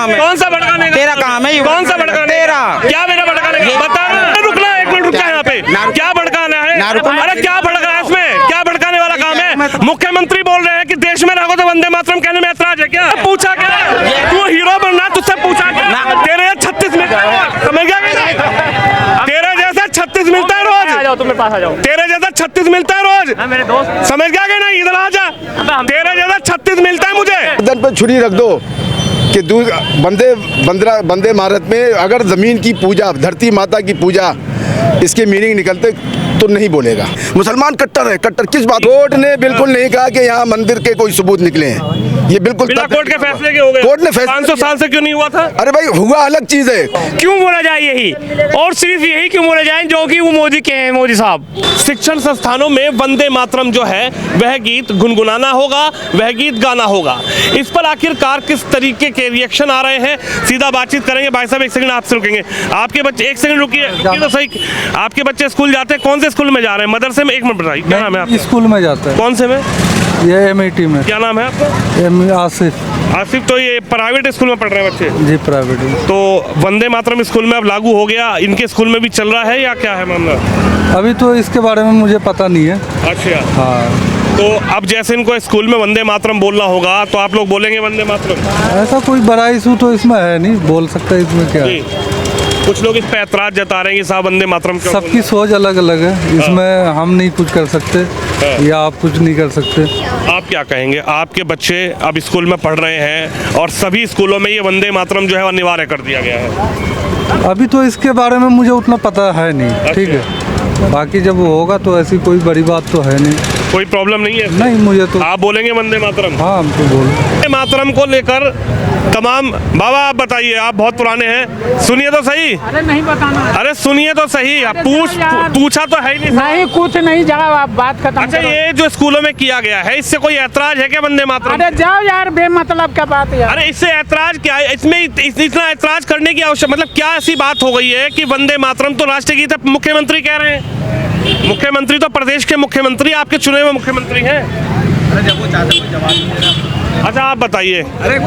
काम है? कौन सा भड़काने का? तेरा काम है? कौन सा भड़काने? तेरा क्या मेरा भड़काने का? बता ना, रुकना एक मिनट, रुकना यहाँ पे। क्या भड़काना है? अरे क्या भड़का है इसमें? क्या भड़काने वाला काम है? मुख्यमंत्री बोल रहे हैं कि देश में रहो तो वंदे मातरम कहने में ऐतराज है क्या? पूछा क्या? तू हीरो बनना, तुझसे पूछा क्या? तेरे 36 मिलता है, समझ गया? तेरे जैसा 36 मिलता है रोज। तुम मेरे पास आ जाओ। तेरे जैसा 36 मिलता है रोज, मेरे दोस्त समझ गया कि नहीं? इधर आ जा, तेरे जैसा 36 मिलता है मुझे। गर्दन पे छुरी रख दो कि वंदे भारत में अगर जमीन की पूजा, धरती माता की पूजा इसके मीनिंग निकलते तो नहीं बोलेगा। मुसलमान कट्टर है, कट्टर किस बात? कोर्ट ने बिल्कुल नहीं कहा कि यहाँ मंदिर के कोई सबूत निकले हैं, ये बिल्कुल बिना कोर्ट के फैसले के हो गए। कोर्ट ने फैसला 500 साल से क्यों नहीं हुआ था? अरे भाई हुआ अलग चीज है। क्यों बोला जाए यही, और सिर्फ यही क्यों बोला जाए जो कि वो मोदी के हैं, मोदी साहब। शिक्षण संस्थानों में वंदे मातरम जो है वह गीत गुनगुनाना होगा, वह गीत गाना होगा। इस पर आखिरकार किस तरीके के रिएक्शन आ रहे हैं, सीधा बातचीत करेंगे। भाई साहब एक सेकंड आपसे रुकेंगे। आपके बच्चे, एक सेकंड रुकिए तो सही, आपके बच्चे स्कूल जाते हैं? कौन से स्कूल में जा रहे हैं? मदरसे में? एक मिनट बताइए, क्या नाम है आपका? स्कूल में जाता है। कौन से में? ये MIT में। क्या नाम है आपका? आसिफ। आसिफ। तो ये प्राइवेट स्कूल में पढ़ रहे हैं बच्चे? जी प्राइवेट में। तो वंदे मातरम स्कूल में अब लागू हो गया, इनके स्कूल में भी चल रहा है या क्या है मामला? अभी तो इसके बारे में मुझे पता नहीं है। अच्छा। हाँ, तो अब जैसे इनको स्कूल में वंदे मातरम बोलना होगा तो आप लोग बोलेंगे वंदे मातरम? ऐसा कोई बड़ा इशू तो इसमें है नहीं, बोल सकते इसमें क्या है। कुछ लोग इस पे ऐतराज जता रहे हैं कि साहब वंदे मातरम क्यों बोल रहे सबकी सोच अलग अलग है, इसमें हम नहीं कुछ कर सकते या आप कुछ नहीं कर सकते। हैं? आप क्या कहेंगे? आपके बच्चे अब स्कूल में पढ़ रहे हैं और सभी स्कूलों में ये वंदे मातरम जो है अनिवार्य कर दिया गया है। अभी तो इसके बारे में मुझे उतना पता है नहीं, ठीक है। बाकी जब वो होगा तो ऐसी कोई बड़ी बात तो है नहीं, कोई प्रॉब्लम नहीं है? नहीं मुझे तो। आप बोलेंगे वंदे मातरम? हाँ हम तो बोल। वंदे मातरम को लेकर तमाम, बाबा आप बताइए, आप बहुत पुराने हैं, सुनिए तो सही। अरे नहीं बताना। अरे सुनिए तो सही, आप पूछा तो है ही नहीं कुछ नहीं, जाओ आप बात खत्म अच्छा करो। ये जो स्कूलों में किया गया है इससे कोई ऐतराज है क्या वंदे मातरम? अरे जाओ यार, बेमतलब का बात यार। अरे इससे ऐतराज क्या है? इसमें इतना ऐतराज करने की आवश्यकता, मतलब क्या ऐसी बात हो गई है कि वंदे मातरम तो राष्ट्रीय गीत है, मुख्यमंत्री कह रहे हैं। मुख्यमंत्री तो प्रदेश के मुख्यमंत्री, आपके चुने हुए मुख्यमंत्री हैं। अच्छा आप बताइए। अरे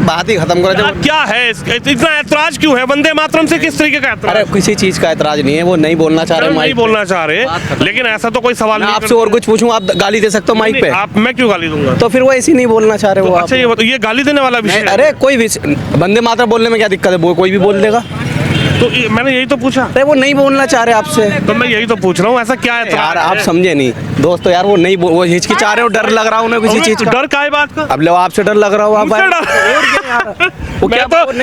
बात ही खत्म करो। जब क्या है इतना ऐतराज क्यों है वंदे मातरम से? किस तरीके का ऐतराज? अरे किसी चीज का ऐतराज नहीं है, वो नहीं बोलना चाह रहे, नहीं बोलना चाह रहे, लेकिन ऐसा तो कोई सवाल नहीं। आपसे और कुछ पूछूं, आप गाली दे सकते हो माइक पे? आप, मैं क्यों गाली दूंगा? तो फिर वो ऐसे नहीं बोलना चाह रहे हो आप। अच्छा ये गाली देने वाला विषय? अरे कोई भी वंदे मातरम बोलने में क्या दिक्कत है, कोई भी बोल देगा। तो मैंने यही तो पूछा। अरे वो नहीं बोलना चाह रहे आपसे, तो मैं यही तो पूछ रहा हूँ, ऐसा क्या है यार? आप समझे नहीं दोस्तों यार, वो नहीं वो हिचकिचा रहे हो, डर लग रहा उन्हें किसी चीज का। डर का है बात का? अब लो आपसे डर लग रहा हो, आप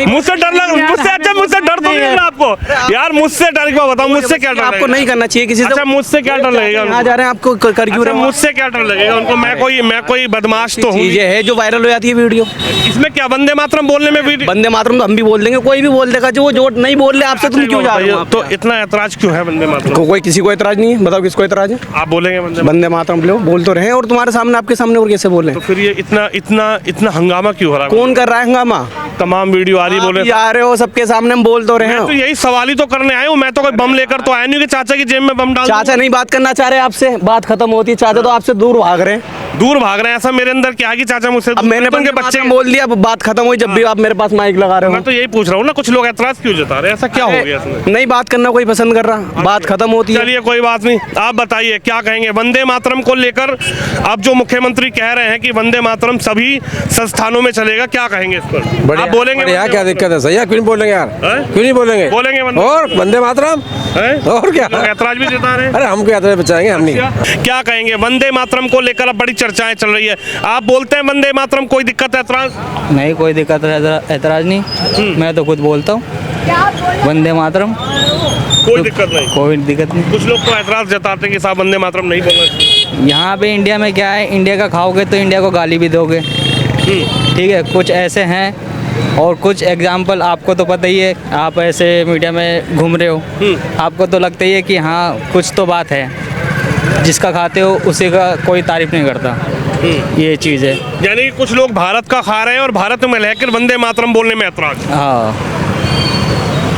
मुझसे डर लग, मुझसे अच्छा मुझसे डर तो नहीं लग रहा आपको यार? मुझसे डर क्यों बताऊं? मुझसे क्या डर? आपको नहीं करना चाहिए किसी से। अच्छा मुझसे क्या डर लगेगा? आ जा रहे हैं आपको कर क्यों रहे हो? मुझसे क्या डर लगेगा उनको? मैं कोई बदमाश तो हूँ? चीजें है जो वायरल हो जाती है वीडियो, इसमें क्या वंदे मातरम बोलने में वीडियो? वंदे मातरम तो हम भी बोल देंगे, कोई भी बोल देगा। जो नहीं बोल रहे आपसे, तुम क्यों जा रहे हो? तो इतना ऐतराज क्यों है वंदे मातरम? कोई किसी को ऐतराज नहीं है, बताओ किसको ऐतराज है? आप बोलेंगे वंदे मातरम लो, बोल तो रहे हैं, और तुम्हारे सामने, आपके सामने और कैसे बोले? तो फिर ये इतना हंगामा क्यों हो रहा है? कौन कर रहा है हंगामा? तमाम वीडियो आ रही, बोले जा रहे हो सबके सामने, हम बोल तो रहे हैं। तो यही सवाल ही तो करने आए हूँ मैं, तो कोई बम लेकर तो आया नहीं कि चाचा की जेब में बम डाल। चाचा नहीं बात करना चाह रहे आपसे, बात खत्म होती है। चाचा तो आपसे दूर भाग रहे हैं। दूर भाग रहे हैं? ऐसा मेरे अंदर क्या है कि चाचा मुझसे? अब मैंने उनके बच्चे बोल दिया, अब बात खत्म हुई, जब भी आप मेरे पास माइक लगा रहे हो। मैं तो यही पूछ रहा हूँ ना, कुछ लोग ऐतराज क्यों जता रहे हैं? ऐसा क्या हो गया इसमें? नहीं बात करना कोई पसंद कर रहा, बात खत्म होती है। चलिए कोई बात नहीं, आप बताइए क्या कहेंगे वंदे मातरम को लेकर? अब जो मुख्यमंत्री कह रहे हैं कि वंदे मातरम सभी संस्थानों में चलेगा, क्या कहेंगे इस पर? आप बोलेंगे? यार क्या दिक्कत है? सही है, क्यों नहीं बोलेंगे यार? क्यों नहीं बोलेंगे? बोलेंगे और वंदे मातरम और क्या ऐतराज भी जता रहे हैं? अरे हमको ऐतराज बचाएंगे हम नहीं। क्या कहेंगे वंदे मातरम को लेकर? अब बड़ी चर्चाएं चल रही है, आप बोलते हैं वंदे मातरम, कोई दिक्कत है ऐतराज? नहीं कोई दिक्कत ऐतराज नहीं, मैं तो खुद बोलता हूँ वंदे मातरम, कोई दिक्कत नहीं। कोई दिक्कत नहीं। कुछ लोग तो ऐतराज जताते हैं कि साहब वंदे मातरम नहीं बोलना चाहिए। यहाँ पे इंडिया में क्या है, इंडिया का खाओगे तो इंडिया को गाली भी दोगे, ठीक है? कुछ ऐसे हैं, और कुछ एग्जाम्पल आपको तो पता ही है, आप ऐसे मीडिया में घूम रहे हो, आपको तो लगता ही है कि हाँ कुछ तो बात है, जिसका खाते हो उसी का कोई तारीफ नहीं करता, ये चीज़ है। यानी कुछ लोग भारत का खा रहे हैं और भारत में रहकर वंदे मातरम बोलने में ऐतराज। हाँ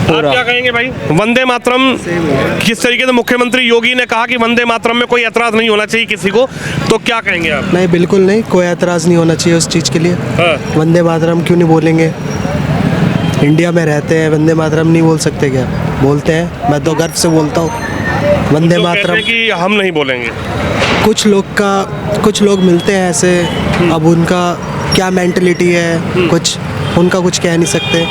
आप क्या कहेंगे भाई? वंदे मातरम किस तरीके से मुख्यमंत्री योगी ने कहा कि वंदे मातरम में कोई ऐतराज नहीं होना चाहिए किसी को, तो क्या कहेंगे आप? नहीं बिल्कुल नहीं, कोई ऐतराज़ नहीं होना चाहिए उस चीज़ के लिए। वंदे मातरम क्यों नहीं बोलेंगे? इंडिया में रहते हैं, वंदे मातरम नहीं बोल सकते क्या? बोलते हैं, मैं तो गर्व से बोलता हूँ वंदे तो कहते मातरम। हैं कि हम नहीं बोलेंगे। कुछ लोग मिलते हैं ऐसे, अब उनका क्या मेंटलिटी है, कुछ उनका कुछ कह नहीं सकते।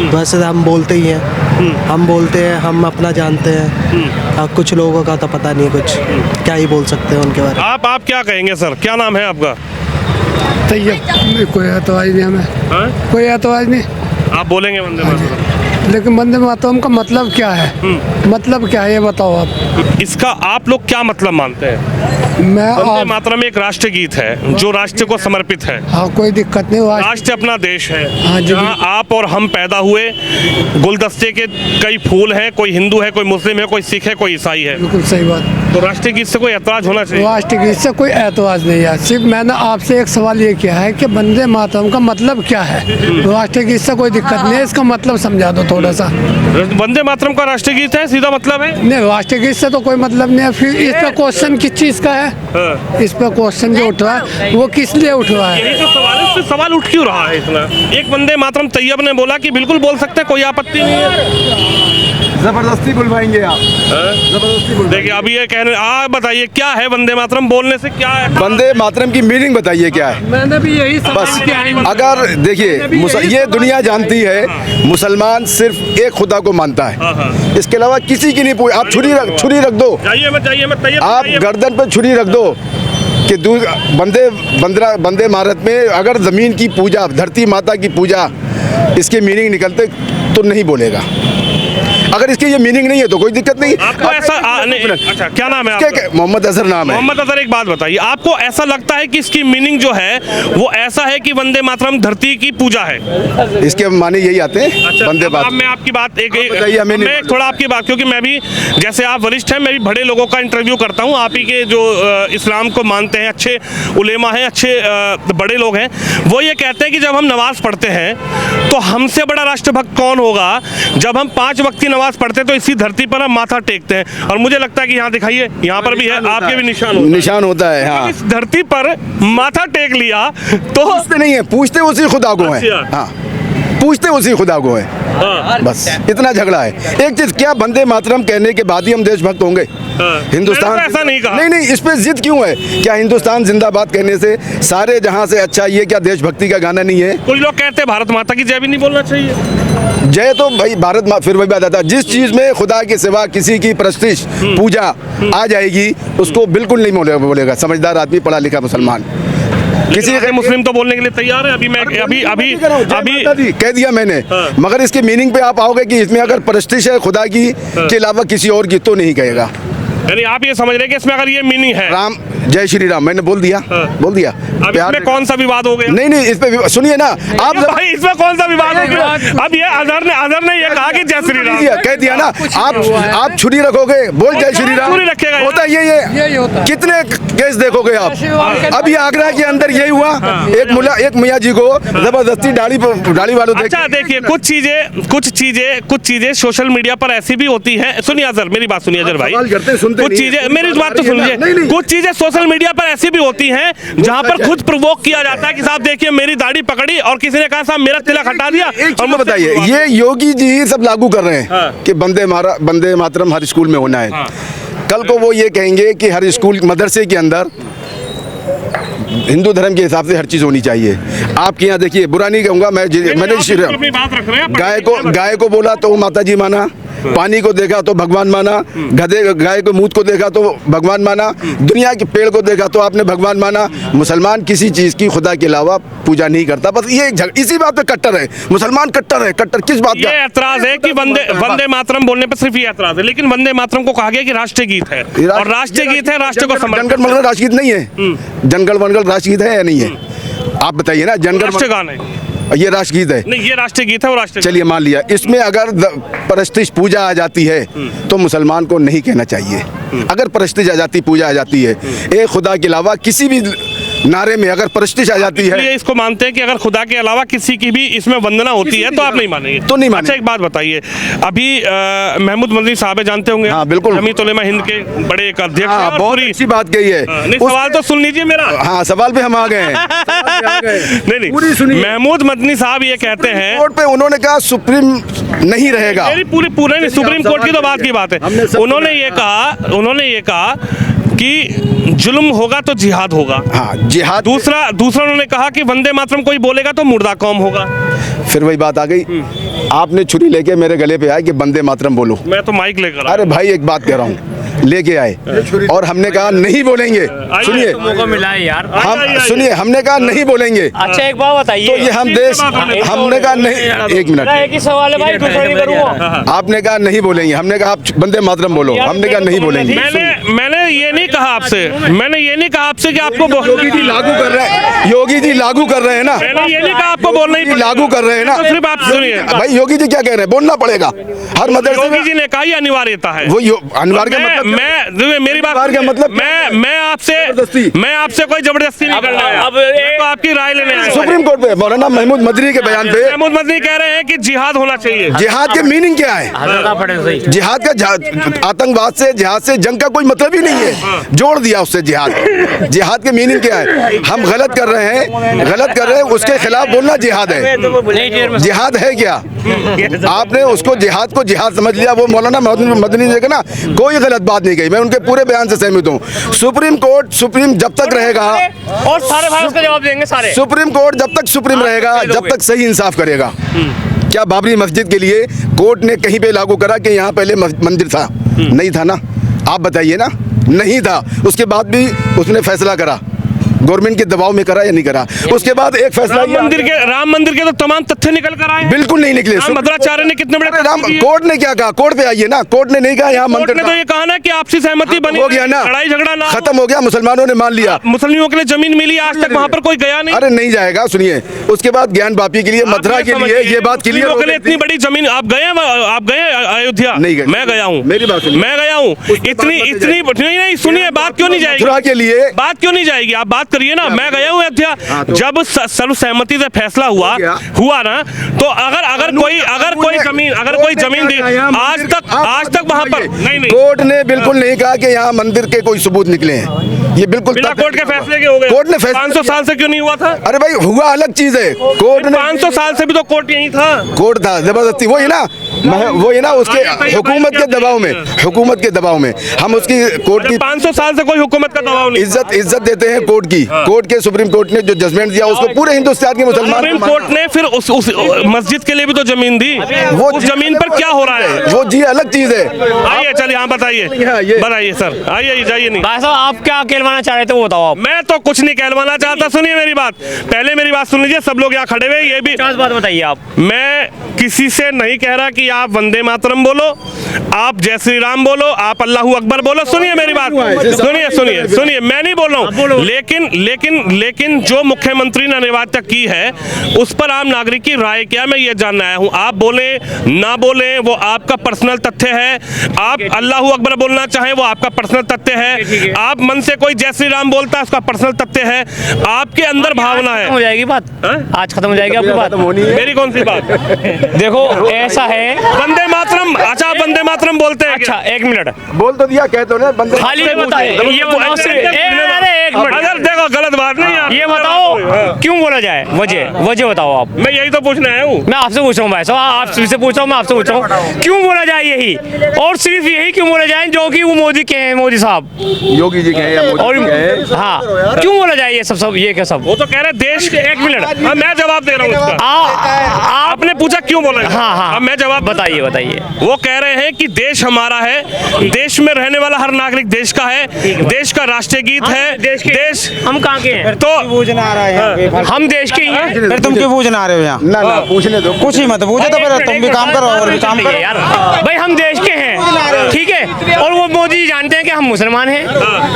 वैसे तो हम बोलते ही हैं, हम बोलते हैं, हम अपना जानते हैं। अब कुछ लोगों का तो पता नहीं, कुछ क्या ही बोल सकते हैं उनके बारे में। आप क्या कहेंगे सर, क्या नाम है आपका? तैयब। कोई एतवाज नहीं हमें, हाँ? कोई एतवाज नहीं, आप बोलेंगे वंदे मातरम? लेकिन वंदे मातरम का मतलब क्या है? मतलब क्या है ये बताओ आप। इसका आप लोग क्या मतलब मानते हैं? मैं वंदे मातरम एक राष्ट्र गीत है जो राष्ट्र को समर्पित है। हाँ, कोई दिक्कत नहीं। राष्ट्र अपना देश है, हाँ जी, जहाँ आप और हम पैदा हुए। गुलदस्ते के कई फूल हैं, कोई हिंदू है, कोई मुस्लिम है, कोई सिख है, कोई ईसाई है। बिल्कुल सही बात। तो राष्ट्रीय गीत से कोई ऐतराज होना चाहिए? राष्ट्रीय गीत से कोई एतवाज नहीं है। सिर्फ मैंने आपसे एक सवाल ये किया है कि वंदे मातरम का मतलब क्या है। राष्ट्रीय गीत से कोई दिक्कत नहीं है, इसका मतलब समझा दो थोड़ा सा। वंदे मातरम का राष्ट्रीय गीत है, सीधा मतलब है? नहीं, राष्ट्रीय गीत से तो कोई मतलब नहीं है। फिर इस पे क्वेश्चन किस चीज़ का है? इस पे क्वेश्चन जो उठ रहा है वो किस लिए उठ रहा है? यही तो सवाल है, उससे सवाल उठ क्यों रहा है इतना? एक वंदे मातरम तैयब ने बोला कि बिल्कुल बोल सकते हैं, कोई आपत्ति नहीं है। जबरदस्ती बुलवाएंगे आप? जबरदस्ती देखिए अभी ये कहने, आप बताइए क्या है वंदे मातरम बोलने से क्या है? वंदे मातरम की मीनिंग बताइए क्या है? मैंने भी यही बस अगर देखिए ये दुनिया जानती है मुसलमान सिर्फ एक खुदा को मानता है, इसके अलावा किसी की नहीं पूछ। आप छुरी रख दो, जाइए मत तैयब, आप गर्दन पर छुरी रख दो कि वंदे मातरम में अगर ज़मीन की पूजा, धरती माता की पूजा इसके मीनिंग निकलते तो नहीं बोलेगा। अगर इसके ये मीनिंग नहीं है तो कोई दिक्कत नहीं। आपको ऐसा अच्छा, क्या नाम है आपका? मोहम्मद अजहर नाम है। मोहम्मद अजहर, एक बात बताइए, आपको ऐसा लगता है कि इसकी मीनिंग जो है वो ऐसा है कि वंदे मातरम धरती की पूजा है? इसके माने यही आते हैं। अच्छा, वंदे अब मातरम। मैं आपकी बात बताइए, हमें नहीं मैं थोड़ा आपकी बात, क्योंकि मैं भी, जैसे आप वरिष्ठ हैं, मैं भी बड़े लोगों का इंटरव्यू करता हूँ। आप ही के जो इस्लाम को मानते हैं, अच्छे उलेमा हैं, अच्छे बड़े लोग हैं, वो ये कहते हैं कि जब हम नमाज पढ़ते हैं तो हमसे बड़ा राष्ट्रभक्त कौन होगा? जब हम 5 वक्त की नमाज पढ़ते हैं तो इसी धरती पर हम माथा टेकते हैं। और मुझे लगता है कि यहाँ दिखाइए, यहाँ पर भी है, आपके भी निशान होता है। हाँ, इस धरती पर माथा टेक लिया तो पूछते नहीं है, पूछते उसी खुदा को है। हाँ, पूछते उसी खुदा को है। बस इतना झगड़ा है। एक चीज, क्या वंदे मातरम कहने के बाद ही हम देशभक्त होंगे? हिंदुस्तान मैंने तो ऐसा नहीं कहा। नहीं, इस पे जिद क्यों है? क्या हिंदुस्तान जिंदाबाद कहने से सारे जहां से अच्छा ये क्या देशभक्ति का गाना नहीं है? कुछ लोग कहते हैं भारत माता की जय भी नहीं बोलना चाहिए। जय तो भाई भारत माँ, फिर वही बात आता है, जिस चीज में खुदा के सिवा किसी की प्रतिष्ठ पूजा आ जाएगी उसको बिल्कुल नहीं बोलेगा समझदार आदमी, पढ़ा लिखा मुसलमान। किसी के मुस्लिम तो बोलने के लिए तैयार है। अभी कह दिया मैंने। मगर इसके मीनिंग पे आप आओगे कि इसमें अगर प्रतिष्ठा है खुदा की के अलावा किसी और की तो नहीं कहेगा। यानी आप ये समझ रहे हैं कि इसमें अगर ये मीनिंग है, राम जय श्री राम, मैंने बोल दिया। अब इसमें कौन सा विवाद हो गया? नहीं, इस पे सुनिए ना आप। भाई इसमें कौन सा विवाद हो गया? अब ये अजहर ने ये कहा कि जय श्री राम, कह दिया ना। आप छुरी रखोगे, बोल जय श्री राम, छुरी रखेगा। होता ये कितने केस देखोगे आप? अभी आगरा के अंदर यही हुआ, एक मियाँ जी को जबरदस्ती दाढ़ी वालों। अच्छा देखिए, कुछ चीजें सोशल मीडिया पर ऐसी भी होती हैं। सुनिए अजहर, मेरी बात सुनिए अजहर भाई, कुछ चीजें, मेरी बात तो सुनिए, कुछ चीजें सोशल मीडिया पर ऐसी भी होती हैं जहां पर खुद प्रोवोक किया जाता है कि साहब देखिए मेरी दाढ़ी पकड़ी और किसी ने कहा साहब मेरा तिलक हटा दिया। और मैं बताइए, ये योगी जी सब लागू कर रहे हैं कि वंदे मातरम हर स्कूल में होना है। कल को वो ये कहेंगे कि हर स्कूल मदरसे के अंदर हिंदू धर्म के हिसाब से हर चीज होनी चाहिए। आपके यहाँ देखिए, बुरा नहीं कहूँगा मैंने, गाय को बोला तो माता जी माना, पानी को देखा तो भगवान माना, गाय को मूत को देखा तो भगवान माना, दुनिया के पेड़ को देखा तो आपने भगवान माना। मुसलमान किसी चीज की खुदा के अलावा पूजा नहीं करता। बस ये इसी बात पे कट्टर है मुसलमान, कट्टर है। कट्टर किस बात का? ये ऐतराज है कि वंदे मातरम बोलने पर सिर्फ ये ऐतराज है, लेकिन वंदे मातरम को कहा गया कि राष्ट्रीय गीत है, और राष्ट्रीय गीत है, राष्ट्र को समर्पित। जनगण मंगल राष्ट्रगीत नहीं है? जनगण मंगल राष्ट्रगीत है या नहीं है? आप बताइए ना। जनगण राष्ट्रीय गान है, ये राष्ट्रगीत है? नहीं, ये राष्ट्रीय गीत है, वो राष्ट्रीय। चलिए मान लिया, इसमें अगर प्रतिष्ठ पूजा आ जाती है तो मुसलमान को नहीं कहना चाहिए। अगर प्रतिष्ठ आ जाती, पूजा आ जाती है, एक खुदा के अलावा किसी भी नारे में अगर प्रस्टिश आ जाती है, इसलिए इसको मानते हैं कि अगर खुदा के अलावा किसी की भी इसमें वंदना होती है तो आप नहीं मानेंगे? तो नहीं मानेंगे। अच्छा, एक बात बताइए, अभी महमूद मदनी साहब जानते होंगे, हाँ, बिल्कुल। जमीयत उलमा हिंद के बड़े एक अध्यक्ष हैं, हाँ, और बहुत पूरी- अच्छी बात कही है। नहीं, सवाल तो सुन लीजिए मेरा। हाँ, सवाल पे हम आ गए हैं। नहीं पूरी सुनिए। महमूद मदनी साहब ये कहते हैं, कोर्ट पे उन्होंने कहा सुप्रीम नहीं रहेगा। मेरी पूरी नहीं, सुप्रीम कोर्ट की तो बात की बात है। हमने सब उन्होंने ये कहा कि जुल्म होगा तो जिहाद होगा। हाँ, जिहाद। दूसरा उन्होंने कहा कि वंदे मातरम कोई बोलेगा तो मुर्दा कौम होगा। फिर वही बात आ गई, आपने छुरी लेके मेरे गले पे आए कि वंदे मातरम बोलो। मैं तो माइक लेकर आया। अरे भाई, एक बात कह रहा हूँ, लेके आए और हमने कहा नहीं बोलेंगे। सुनिए, मौका मिला है यार। हम सुनिए, हमने कहा नहीं बोलेंगे। अच्छा, एक बात बताइए, तो ये हम देश, हमने कहा नहीं, एक मिनट, एक ही सवाल है भाई, दूसरा नहीं करूँगा। आपने कहा नहीं बोलेंगे, हमने कहा आप वंदे मातरम बोलो, हमने कहा नहीं बोलेंगे। मैंने ये नहीं कहा आपसे कि आपको योगी जी लागू कर रहे हैं, योगी जी लागू कर रहे हैं ना, मैंने ये नहीं कहा आपको बोलना ही लागू कर रहे हैं ना। तो सिर्फ आप सुनिए भाई, योगी जी क्या कह रहे हैं, बोलना पड़ेगा हर मदरसे योगी में। जी ने कहा ये अनिवार्यता है। वो अनिवार्य का मतलब, मेरी बात का मतलब मैं आपसे कोई जबरदस्ती नहीं कर रहा। अब मैं तो आपकी राय लेने आया हूं। सुप्रीम कोर्ट पे मौलाना महमूद मदनी के बयान पे महमूद मदनी कह रहे हैं कि जिहाद होना चाहिए। जिहाद के मीनिंग क्या है? जिहाद का आतंकवाद से, जिहाद से जंग का कोई मतलब ही नहीं है, जोड़ दिया उससे जिहाद के मीनिंग क्या है? हम गलत कर रहे हैं, उसके खिलाफ बोलना जिहाद है। जिहाद है क्या? आपने उसको जिहाद को जिहाद समझ लिया। वो मौलाना मदनी ने ना कोई गलत बात नहीं कही, मैं उनके पूरे बयान से सहमत हूँ। सुप्रीम जब तक रहेगा, और सारे भाई उसका जवाब देंगे सारे। सुप्रीम कोर्ट जब तक सुप्रीम रहेगा, जब तक सही इंसाफ करेगा। क्या बाबरी मस्जिद के लिए कोर्ट ने कहीं पे लागू करा कि यहाँ पहले मंदिर था? नहीं था ना, आप बताइए ना, नहीं था। उसके बाद भी उसने फैसला करा, गवर्नमेंट के दबाव में करा या नहीं करा? उसके बाद एक फैसला, राम मंदिर के तो तमाम तथ्य निकल कर आए। बिल्कुल नहीं निकले। मद्राचार्य ने कितने बड़े कोर्ट ने क्या कहा? कोर्ट पे आइए ना, कोर्ट ने नहीं कहा यहाँ मंदिर ने तो ये कहा ना कि आपसी सहमति बनी, हो गया ना, लड़ाई झगड़ा ना, खत्म हो गया, मुसलमानों ने मान लिया। मुसलमानों के लिए जमीन मिली, आज तक वहाँ पर कोई गया नहीं। अरे नहीं जाएगा, सुनिए। उसके बाद ज्ञान वापी के लिए, मथुरा के लिए, ये बात क्लियर हो गई। इतनी बड़ी जमीन आप गए अयोध्या? नहीं गए। मैं गया हूँ, मेरी बात सुनिए, मैं गया हूँ। इतनी नहीं, सुनिए, बात क्यों नहीं जाएगी? मथुरा के लिए बात क्यों नहीं जाएगी? आप बात करिए ना। मैं गया हूँ अयोध्या, जब सर्वसहमति से फैसला हुआ ना, तो अगर कोई जमीन दी, आज तक वहाँ पर नहीं। कोर्ट ने बिल्कुल नहीं कहा कि यहाँ मंदिर के कोई सबूत निकले हैं। ये बिल्कुल बिना कोर्ट के फैसले के हो गए। कोर्ट ने 500 साल से क्यों नहीं हुआ था? अरे भाई, हुआ अलग चीज है। कोर्ट ने 500 साल से भी तो कोर्ट यही था। कोर्ट था जबरदस्ती, वही ना उसके हुकूमत के दबाव में हम उसकी कोर्ट की 500 साल से कोई हुकूमत का दबाव नहीं। इज्जत देते हैं कोर्ट की। कोर्ट के सुप्रीम कोर्ट ने जो जजमेंट दिया उसको पूरे हिंदुस्तान के मुसलमान, सुप्रीम कोर्ट ने फिर उस मस्जिद के लिए भी तो जमीन दी। वो उस जमीन पर क्या हो रहा है? वो जी अलग चीज है। आइए, चलिए, यहाँ बताइए सर, आइए, जाइए। नहीं, भाई साहब, आप क्या कहलवाना चाह रहे थे वो बताओ आप। मैं तो कुछ नहीं कहलवाना चाहता। सुनिए मेरी बात, पहले मेरी बात सुन लीजिए। सब लोग यहाँ खड़े हुए, ये भी बात बताइए आप। मैं किसी से नहीं कह रहा कि आप वंदे मातरम बोलो, आप जय श्री राम बोलो, आप अल्लाहू अकबर बोलो। सुनिए मेरी बात, सुनिए, मैं नहीं बोल रहा हूँ, लेकिन जो मुख्यमंत्री ने अनिवार्यता की है उस पर आम नागरिक की राय क्या, मैं ये जानना आया हूँ। आप बोले ना बोले वो आपका पर्सनल तथ्य है। आप अल्लाहू अकबर बोलना चाहें वो आपका पर्सनल तथ्य है। आप मन से कोई जय श्री राम बोलता है उसका पर्सनल तथ्य है। आपके अंदर भावना है। हो जाएगी बात, आज खत्म हो जाएगी आपकी बात। मेरी कौन सी बात? देखो, ऐसा है, वंदे मातरम। अच्छा, आप वंदे मातरम बोलते हैं? अच्छा, एक मिनट बोल तो दिया, कह तो ना बंदे खाली बताइए। ये बताओ, एक मिनट, देखो, गलत बात नहीं यार। ये बताओ क्यों बोला जाए, वजह बताओ आप। मैं यही तो पूछने आया हूँ। मैं आपसे पूछ रहा हूँ भाई साहब, आपसे पूछ रहा हूँ, मैं आपसे पूछ रहा हूँ, क्यों बोला जाए यही, और सिर्फ यही क्यों बोला जाए जो कि वो मोदी के हैं, मोदी साहब, योगी जी के हैं या मोदी के हैं? हाँ, क्यों बोला जाए ये सब ये क्या सब? वो तो कह रहे देश के। एक मिनट, मैं जवाब दे रहा हूँ उसका। आपने पूछा क्यों बोला? हाँ, अब मैं जवाब बताइए। वो कह रहे हैं कि देश हमारा है, देश में रहने वाला हर नागरिक देश का है, देश का राष्ट्रीय गीत है। देश हम कहाँ के हैं? तो पूछना आ रहा है, हम देश के ही हैं। फिर तुम क्यों पूछना आ रहे हो यहाँ? ना पूछने दो, कुछ ही मत पूछो, तो फिर तुम भी काम करो और भी काम करो यार। भाई, हम देश के हैं, ठीक है, और वो मोदी जी जानते हैं कि हम मुसलमान हैं,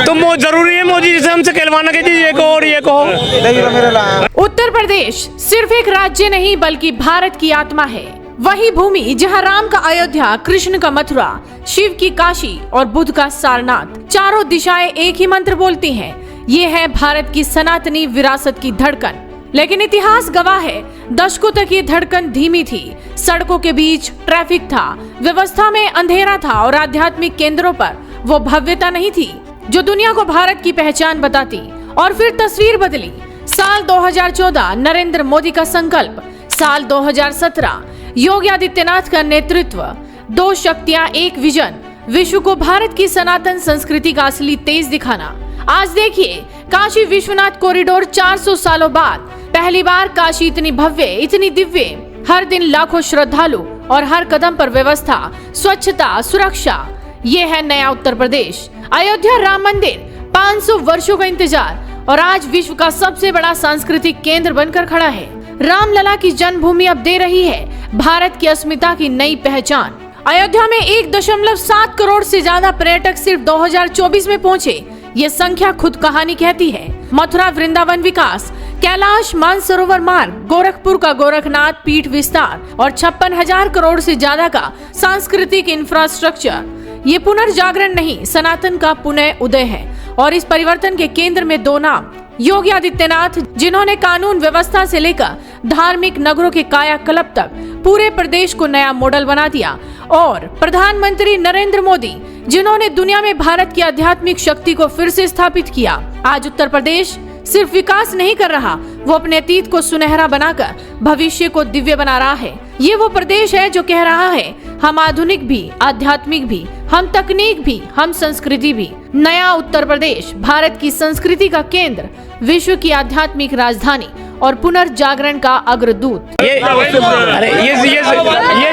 तो जरूरी है मोदी जी से हमसे कहलवाना कि ये कहो और ये कहो। उत्तर प्रदेश सिर्फ एक राज्य नहीं बल्कि भारत की आत्मा है। वही भूमि जहां राम का अयोध्या, कृष्ण का मथुरा, शिव की काशी और बुद्ध का सारनाथ, चारों दिशाएं एक ही मंत्र बोलती हैं। ये है भारत की सनातनी विरासत की धड़कन। लेकिन इतिहास गवाह है, दशकों तक ये धड़कन धीमी थी। सड़कों के बीच ट्रैफिक था, व्यवस्था में अंधेरा था और आध्यात्मिक केंद्रों पर वो भव्यता नहीं थी जो दुनिया को भारत की पहचान बताती। और फिर तस्वीर बदली। साल 2014 नरेंद्र मोदी का संकल्प, साल 2017 योगी आदित्यनाथ का नेतृत्व, 2 शक्तियां एक विजन, विश्व को भारत की सनातन संस्कृति का असली तेज दिखाना। आज देखिए काशी विश्वनाथ कॉरिडोर 400 सालों बाद पहली बार काशी इतनी भव्य, इतनी दिव्य, हर दिन लाखों श्रद्धालु और हर कदम पर व्यवस्था, स्वच्छता, सुरक्षा। ये है नया उत्तर प्रदेश। अयोध्या राम मंदिर 500 वर्षों का इंतजार और आज विश्व का सबसे बड़ा सांस्कृतिक केंद्र बनकर खड़ा है। रामलला की जन्मभूमि अब दे रही है भारत की अस्मिता की नई पहचान। अयोध्या में 1.7 करोड़ से ज्यादा पर्यटक सिर्फ 2024 में पहुंचे। ये संख्या खुद कहानी कहती है। मथुरा वृंदावन विकास, कैलाश मानसरोवर मार्ग, गोरखपुर का गोरखनाथ पीठ विस्तार और 56,000 करोड़ से ज्यादा का सांस्कृतिक इंफ्रास्ट्रक्चर। ये पुनर्जागरण नहीं, सनातन का पुनः उदय है। और इस परिवर्तन के केंद्र में 2 नाम, योगी आदित्यनाथ जिन्होंने कानून व्यवस्था से लेकर धार्मिक नगरों के कायाकल्प तक पूरे प्रदेश को नया मॉडल बना दिया, और प्रधानमंत्री नरेंद्र मोदी जिन्होंने दुनिया में भारत की आध्यात्मिक शक्ति को फिर से स्थापित किया। आज उत्तर प्रदेश सिर्फ विकास नहीं कर रहा, वो अपने अतीत को सुनहरा बनाकर भविष्य को दिव्य बना रहा है। ये वो प्रदेश है जो कह रहा है हम आधुनिक भी, आध्यात्मिक भी, हम तकनीक भी, हम संस्कृति भी। नया उत्तर प्रदेश भारत की संस्कृति का केंद्र, विश्व की आध्यात्मिक राजधानी और पुनर्जागरण का अग्रदूत। ये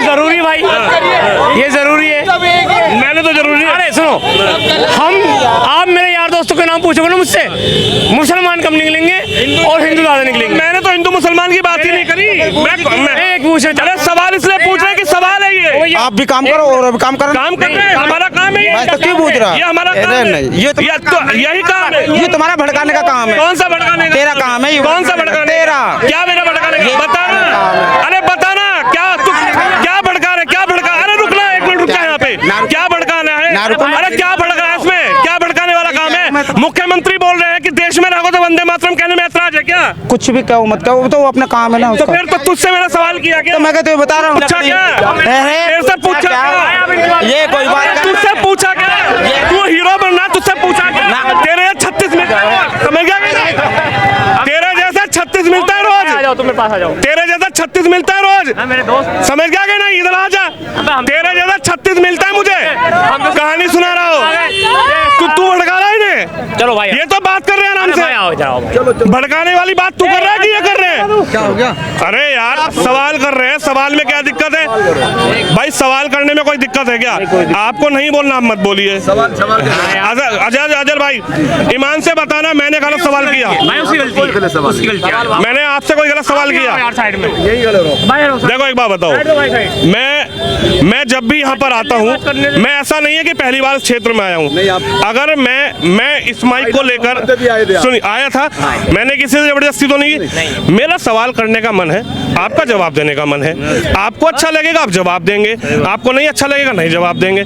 जरूरी भाई, ये जरूरी है। मैंने तो जरूरी है। अरे सुनो, आप मेरे यार दोस्तों के नाम पूछोगे ना मुझसे, मुसलमान कब निकलेंगे और हिंदू ज्यादा निकलेंगे। मैंने तो हिंदू मुसलमान की बात ही नहीं करी। मैं एक पूछ रहे, सवाल इसलिए पूछ रहे हैं कि सवाल है ये। आप भी काम करो और अभी काम करो। काम कर रहे हैं, हमारा काम है ये। तो क्यों पूछ रहा? ये हमारा काम है। नहीं, ये तो यही काम है। ये तुम्हारा भड़काने का काम है। कौन सा भड़काने का? तेरा काम है। कौन सा भड़काने? तेरा। क्या मेरा भड़काने का? बताना। अरे बताना, क्या तू क्या भड़का रहे? क्या भड़का? अरे रुकना, 1 मिनट रुक जा यहाँ पे। क्या भड़काना है? अरे क्या भड़का है इसमें? क्या भड़काने वाला काम है? मुख्यमंत्री बोल रहे हैं कि देश में रहो तो वंदे मातरम कहने में ऐतराज है क्या? कुछ भी कहो मत कहो, तो वो अपना काम है ना तो उसका। फिर तो तुझसे मैंने सवाल किया क्या? तो मैं कहते बता रहा हूँ। पूछा क्या? तेरे से पूछा क्या? ये कोई बात तुझसे पूछा क्या? तू हीरो बनना, तुझसे पूछा क्या? तेरे 36 मिलता है, समझ गया? तेरे जैसा 36 मिलता है रोज। आ जाओ, तुम मेरे पास आ जाओ। तेरे जैसा 36 मिलता है रोज। मेरे दोस्त समझ गया कि नहीं? इधर आ जा। तेरे जैसा 36 मिलता है मुझे। कहानी सुना रहा हो तू भड़का रहा है इन्हें। चलो भाई, ये तो बात कर रहे हैं आराम से। भड़काने वाली बात तू कर रहा है कि ये कर रहे हैं? क्या हो गया? अरे यार सवाल कर रहे हैं, सवाल में क्या दिक्कत है भाई? सवाल करने में कोई दिक्कत है क्या? आपको नहीं बोलना, आप मत बोलिए। अजय भाई ईमान से बताना, मैंने गलत सवाल किया? मैंने आपसे कोई गलत सवाल किया? देखो एक बात बताओ, मैं जब भी यहाँ पर आता हूँ, मैं ऐसा नहीं है कि पहली बार क्षेत्र में आया हूँ। अगर मैं इस माइक को लेकर सुनिए आया था, मैंने किसी से जबरदस्ती तो नहीं की। मेरा सवाल करने का मन है, आपका जवाब देने का मन है। आपको अच्छा लगेगा आप जवाब देंगे, आपको नहीं अच्छा लगेगा नहीं जवाब देंगे।